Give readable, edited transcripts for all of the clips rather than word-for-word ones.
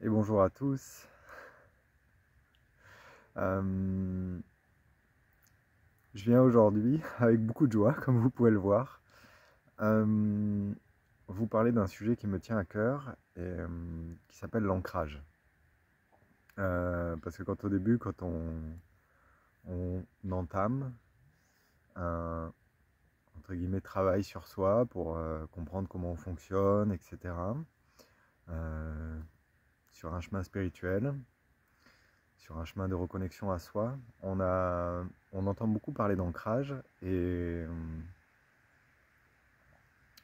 Et bonjour à tous. Euh, je viens aujourd'hui avec beaucoup de joie, comme vous pouvez le voir, euh, vous parler d'un sujet qui me tient à cœur et qui s'appelle l'ancrage. Parce que au début, quand on entame un entre guillemets travail sur soi pour comprendre comment on fonctionne, etc., euh, sur un chemin spirituel, sur un chemin de reconnexion à soi, on entend beaucoup parler d'ancrage et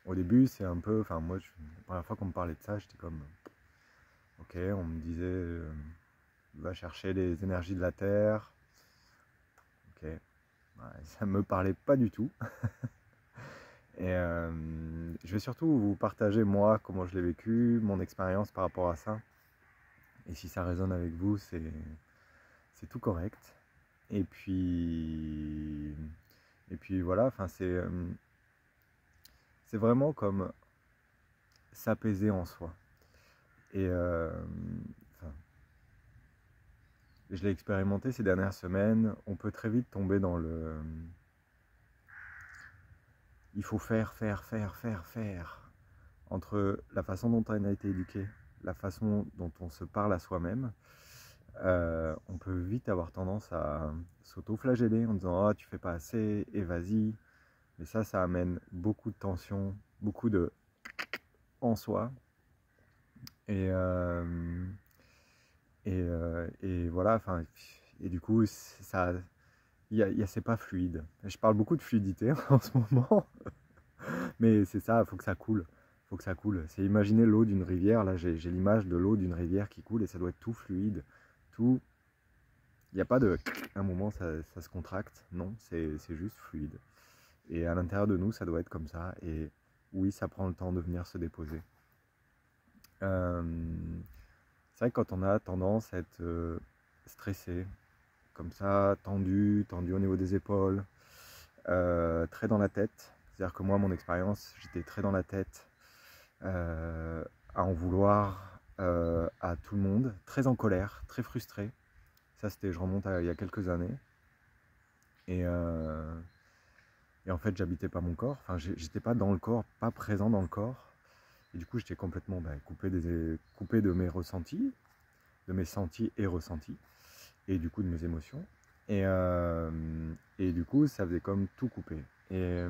au début c'est un peu, enfin moi la première fois qu'on me parlait de ça j'étais comme ok, on me disait va chercher les énergies de la terre, ok, ouais, ça me parlait pas du tout et je vais surtout vous partager moi comment je l'ai vécu, mon expérience par rapport à ça et si ça résonne avec vous c'est tout correct et puis voilà, enfin c'est vraiment comme s'apaiser en soi. Et enfin, je l'ai expérimenté ces dernières semaines. On peut très vite tomber dans le il faut faire, faire, faire, faire, faire. Entre la façon dont on a été éduqué, la façon dont on se parle à soi-même, on peut vite avoir tendance à s'auto-flageller en disant ah, tu fais pas assez et vas-y. Mais ça amène beaucoup de tension, beaucoup de en soi. Et, et voilà, enfin, et du coup, ça, c'est pas fluide. Je parle beaucoup de fluidité en ce moment, mais c'est ça, il faut que ça coule. Faut que ça coule. C'est imaginer l'eau d'une rivière. Là, j'ai l'image de l'eau d'une rivière qui coule et ça doit être tout fluide. Tout. Il n'y a pas de. Un moment, ça se contracte. Non, c'est juste fluide. Et à l'intérieur de nous, ça doit être comme ça. Et oui, ça prend le temps de venir se déposer. Euh, c'est vrai que quand on a tendance à être stressé, comme ça, tendu au niveau des épaules, très dans la tête. C'est-à-dire que moi, mon expérience, j'étais très dans la tête, à en vouloir à tout le monde, très en colère, très frustré. Ça, je remonte à il y a quelques années. Et, et en fait, j'habitais pas mon corps. Enfin, j'étais pas dans le corps, pas présent dans le corps. Et du coup, j'étais complètement coupé de mes ressentis, de mes sentis et ressentis, et du coup de mes émotions. Et du coup, ça faisait comme tout couper. Et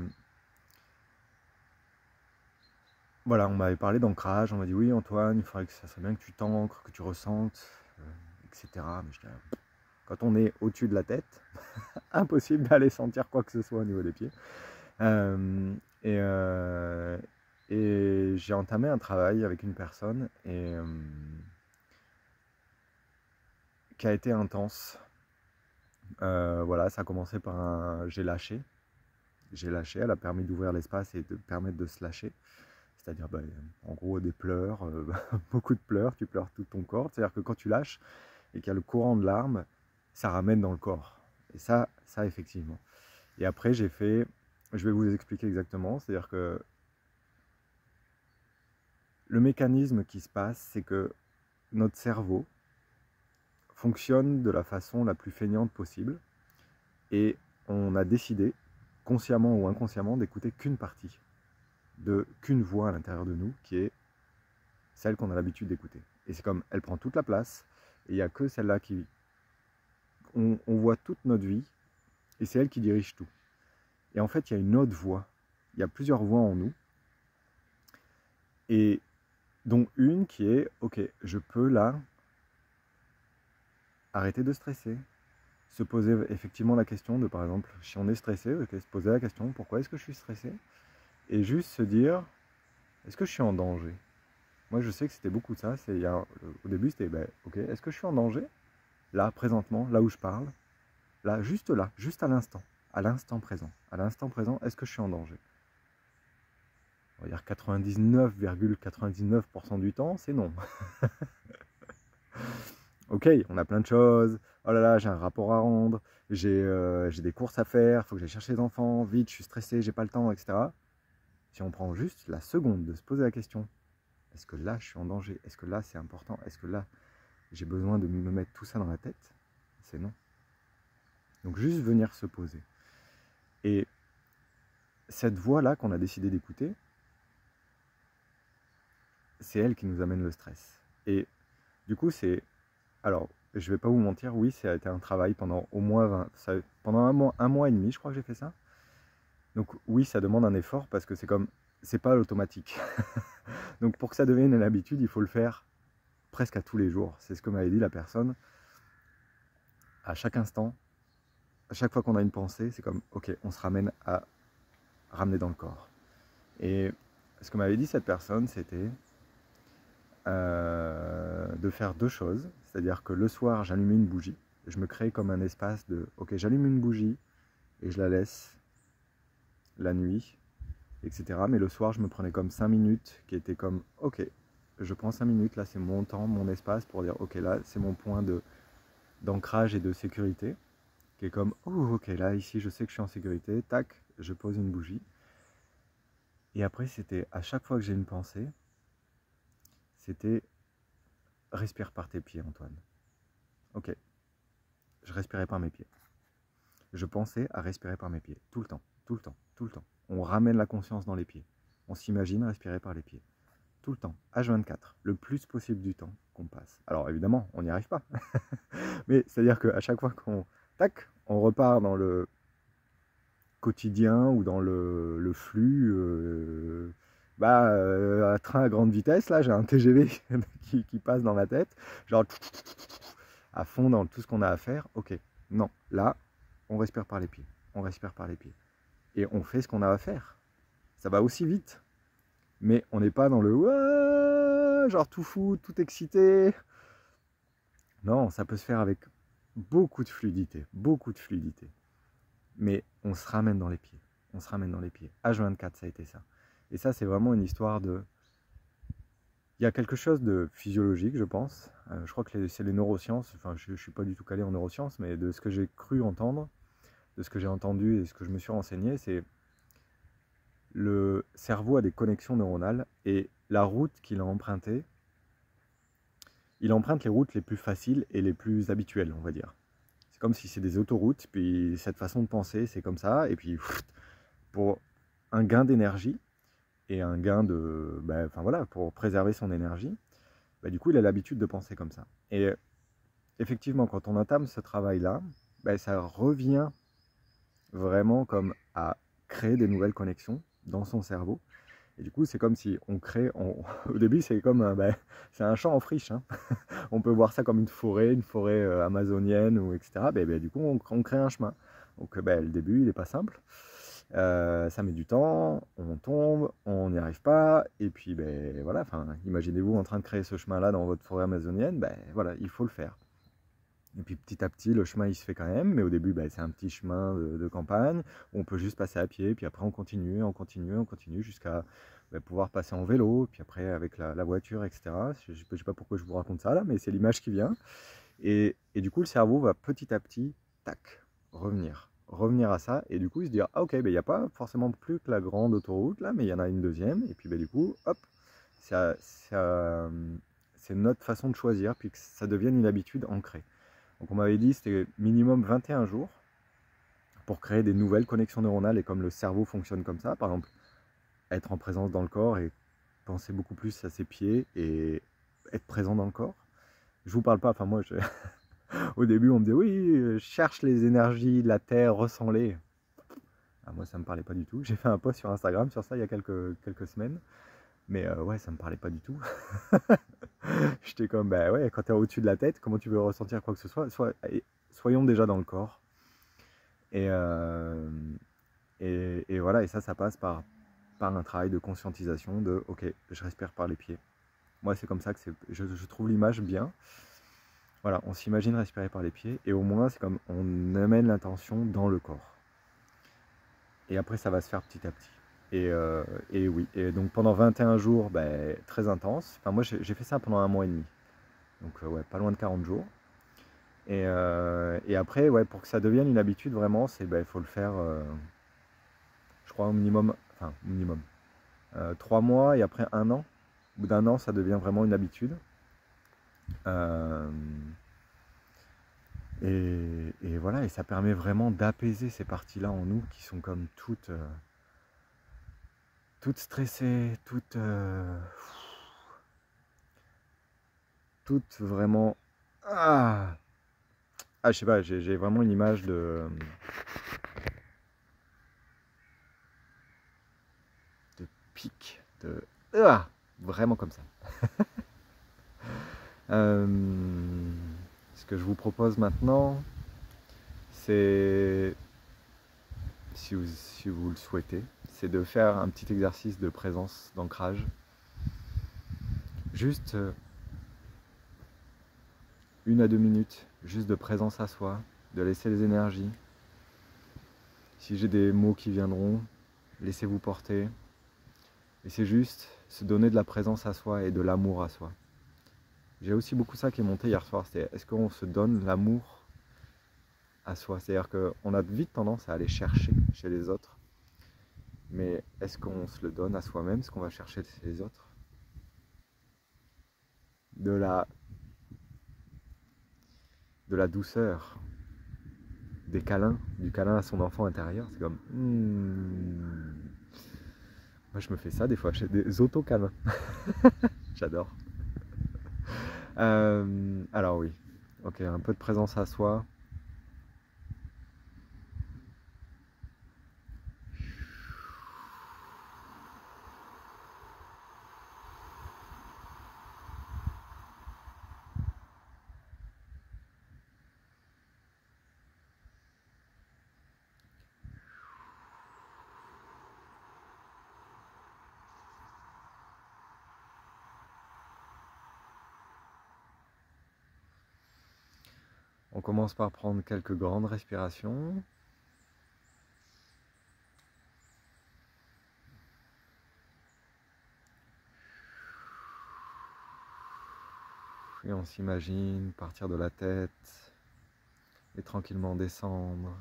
voilà, on m'avait parlé d'ancrage, on m'a dit oui Antoine, il faudrait que ça serait bien que tu t'ancres, que tu ressentes, etc. Mais quand on est au-dessus de la tête, impossible d'aller sentir quoi que ce soit au niveau des pieds. Euh, et, euh, et j'ai entamé un travail avec une personne qui a été intense. Voilà, ça a commencé par un j'ai lâché. J'ai lâché, elle a permis d'ouvrir l'espace et de permettre de se lâcher. C'est-à-dire, en gros, des pleurs, beaucoup de pleurs, tu pleures tout ton corps. C'est-à-dire que quand tu lâches et qu'il y a le courant de larmes, ça ramène dans le corps. Et ça effectivement. Et après, je vais vous expliquer exactement. C'est-à-dire que le mécanisme qui se passe, c'est que notre cerveau fonctionne de la façon la plus feignante possible. Et on a décidé, consciemment ou inconsciemment, d'écouter qu'une partie, qu'une voix à l'intérieur de nous, qui est celle qu'on a l'habitude d'écouter. Et c'est comme, elle prend toute la place, et il n'y a que celle-là qui... On voit toute notre vie, et c'est elle qui dirige tout. Et en fait, il y a une autre voix. Il y a plusieurs voix en nous, et dont une qui est, ok, je peux là arrêter de stresser, se poser effectivement la question de, par exemple, si on est stressé, okay, se poser la question, pourquoi est-ce que je suis stressé? Et juste se dire, est-ce que je suis en danger? Moi, je sais que c'était beaucoup ça. Au début, c'était, ok, est-ce que je suis en danger? Là, présentement, là où je parle, là, juste à l'instant présent. À l'instant présent, est-ce que je suis en danger? On va dire 99,99% du temps, c'est non. Ok, on a plein de choses. Oh là là, j'ai un rapport à rendre, j'ai des courses à faire, il faut que j'aille chercher les enfants, vite, je suis stressé, j'ai pas le temps, etc. Si on prend juste la seconde de se poser la question, Est-ce que là, je suis en danger? Est-ce que là, c'est important? Est-ce que là, j'ai besoin de me mettre tout ça dans la tête? C'est non. Donc juste venir se poser. Et cette voix-là qu'on a décidé d'écouter, c'est elle qui nous amène le stress. Et du coup, c'est... Alors, je vais pas vous mentir, oui, ça a été un travail pendant au moins pendant un mois et demi, je crois que j'ai fait ça. Donc oui, ça demande un effort parce que c'est pas l'automatique. Donc pour que ça devienne une habitude, il faut le faire presque à tous les jours. C'est ce que m'avait dit la personne. À chaque instant, à chaque fois qu'on a une pensée, c'est comme, ok, on se ramène à ramener dans le corps. Et ce que m'avait dit cette personne, c'était de faire deux choses. C'est-à-dire que le soir, j'allumais une bougie. Je me crée comme un espace de, ok, j'allume une bougie et je la laisse la nuit, etc. Mais le soir, je me prenais comme 5 minutes qui étaient comme, ok, je prends 5 minutes, là c'est mon temps, mon espace pour dire, ok, là c'est mon point d'ancrage et de sécurité, qui est comme, oh, ok, là ici je sais que je suis en sécurité, tac, je pose une bougie. Et après, c'était à chaque fois que j'ai une pensée, c'était respire par tes pieds, Antoine. Ok, je respirais par mes pieds. Je pensais à respirer par mes pieds, tout le temps, tout le temps, tout le temps. On ramène la conscience dans les pieds. On s'imagine respirer par les pieds. Tout le temps, H24, le plus possible du temps qu'on passe. Alors évidemment, on n'y arrive pas. Mais c'est-à-dire qu'à chaque fois tac, on repart dans le quotidien ou dans le flux, à train à grande vitesse, là j'ai un TGV qui passe dans ma tête, genre à fond dans tout ce qu'on a à faire. Ok, non, là, on respire par les pieds, on respire par les pieds. Et on fait ce qu'on a à faire. Ça va aussi vite, mais on n'est pas dans le genre tout fou, tout excité. Non, ça peut se faire avec beaucoup de fluidité, beaucoup de fluidité. Mais on se ramène dans les pieds, on se ramène dans les pieds. H24, ça a été ça. Et ça, c'est vraiment une histoire de... Il y a quelque chose de physiologique, je pense. Je crois que c'est les neurosciences, enfin je ne suis pas du tout calé en neurosciences, mais de ce que j'ai cru entendre, de ce que j'ai entendu et ce que je me suis renseigné, c'est le cerveau a des connexions neuronales et la route qu'il a empruntée, il emprunte les routes les plus faciles et les plus habituelles, on va dire. C'est comme si c'est des autoroutes, puis cette façon de penser, c'est comme ça, et puis pour un gain d'énergie et un gain de... enfin voilà, pour préserver son énergie, du coup il a l'habitude de penser comme ça. Et effectivement, quand on entame ce travail-là, ça revient vraiment comme à créer des nouvelles connexions dans son cerveau. Et du coup, c'est comme si on crée... Au début, c'est comme c'est un champ en friche. Hein. On peut voir ça comme une forêt amazonienne, ou etc. Du coup, on crée un chemin. Donc, le début, il n'est pas simple. Ça met du temps, on tombe, on n'y arrive pas. Et puis, voilà, imaginez-vous en train de créer ce chemin-là dans votre forêt amazonienne. Voilà, il faut le faire. Et puis petit à petit, le chemin il se fait quand même, mais au début c'est un petit chemin de campagne, où on peut juste passer à pied, puis après on continue jusqu'à pouvoir passer en vélo, puis après avec la voiture, etc. Je ne sais pas pourquoi je vous raconte ça là, mais c'est l'image qui vient. Et du coup, le cerveau va petit à petit, tac, revenir à ça, et du coup il se dit, ah ok, il n'y a pas forcément plus que la grande autoroute là, mais il y en a une deuxième, et puis du coup, hop, c'est notre façon de choisir, puis que ça devienne une habitude ancrée. Donc on m'avait dit que c'était minimum 21 jours pour créer des nouvelles connexions neuronales, et comme le cerveau fonctionne comme ça, par exemple, être en présence dans le corps et penser beaucoup plus à ses pieds et être présent dans le corps. Je vous parle pas, enfin moi, au début on me disait oui, cherche les énergies de la Terre, ressens-les. Ah, moi ça me parlait pas du tout. J'ai fait un post sur Instagram sur ça il y a quelques semaines, mais ouais, ça me parlait pas du tout. J'étais comme, ouais, quand tu es au-dessus de la tête, comment tu veux ressentir quoi que ce soit? Soyons déjà dans le corps. Et voilà, et ça passe par un travail de conscientisation de, ok, je respire par les pieds. Moi, c'est comme ça que je trouve l'image bien. Voilà, on s'imagine respirer par les pieds, et au moins, c'est comme on amène l'intention dans le corps. Et après, ça va se faire petit à petit. Et oui, et donc pendant 21 jours, très intense. Enfin, moi, j'ai fait ça pendant un mois et demi. Donc, ouais, pas loin de 40 jours. Et après, ouais, pour que ça devienne une habitude, vraiment, il faut le faire, je crois, au minimum, 3 mois et après 1 an. Au bout d'un an, ça devient vraiment une habitude. Euh, et voilà, et ça permet vraiment d'apaiser ces parties-là en nous qui sont comme toutes stressées, toutes vraiment... Ah, je sais pas, j'ai vraiment une image de pic, vraiment comme ça. Ce que je vous propose maintenant, c'est, si vous le souhaitez, c'est de faire un petit exercice de présence, d'ancrage. Juste 1 à 2 minutes, juste de présence à soi, de laisser les énergies. Si j'ai des mots qui viendront, laissez-vous porter. Et c'est juste se donner de la présence à soi et de l'amour à soi. J'ai aussi beaucoup ça qui est monté hier soir, c'est est-ce qu'on se donne l'amour à soi? C'est-à-dire qu'on a vite tendance à aller chercher chez les autres, mais est-ce qu'on se le donne à soi-même, ce qu'on va chercher chez les autres? De la douceur, des câlins, du câlin à son enfant intérieur, c'est comme... Moi je me fais ça des fois, j'ai des auto-câlins. J'adore. Alors oui, ok, un peu de présence à soi. On commence par prendre quelques grandes respirations. Et on s'imagine partir de la tête et tranquillement descendre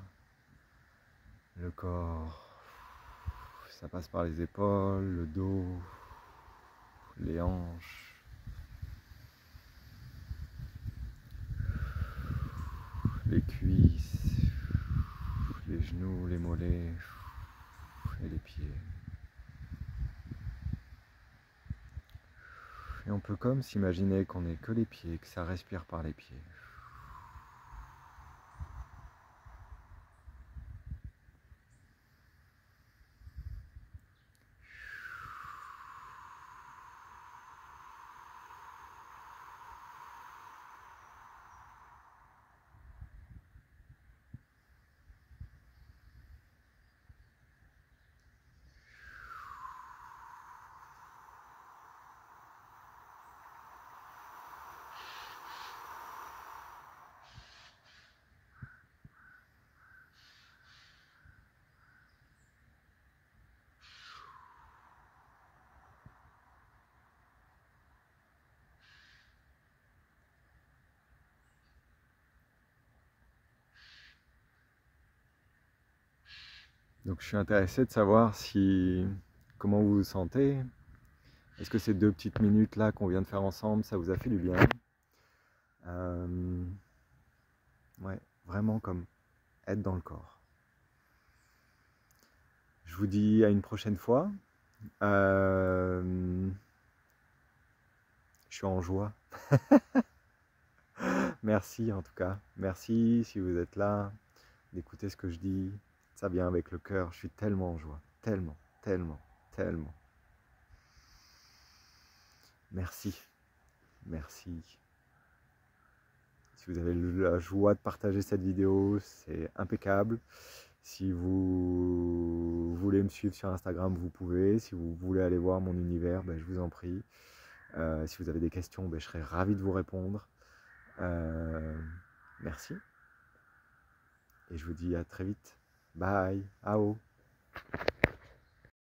le corps. Ça passe par les épaules, le dos, les hanches. Les cuisses, les genoux, les mollets et les pieds. Et on peut comme s'imaginer qu'on n'est que les pieds, que ça respire par les pieds. Donc je suis intéressé de savoir comment vous vous sentez. Est-ce que ces 2 petites minutes là qu'on vient de faire ensemble, ça vous a fait du bien? Ouais, vraiment comme être dans le corps. Je vous dis à une prochaine fois. Je suis en joie. Merci en tout cas. Merci si vous êtes là, d'écouter ce que je dis. Ça vient avec le cœur. Je suis tellement en joie. Tellement, tellement, tellement. Merci. Merci. Si vous avez la joie de partager cette vidéo, c'est impeccable. Si vous voulez me suivre sur Instagram, vous pouvez. Si vous voulez aller voir mon univers, je vous en prie. Si vous avez des questions, je serai ravi de vous répondre. Merci. Et je vous dis à très vite. Bye. Ao.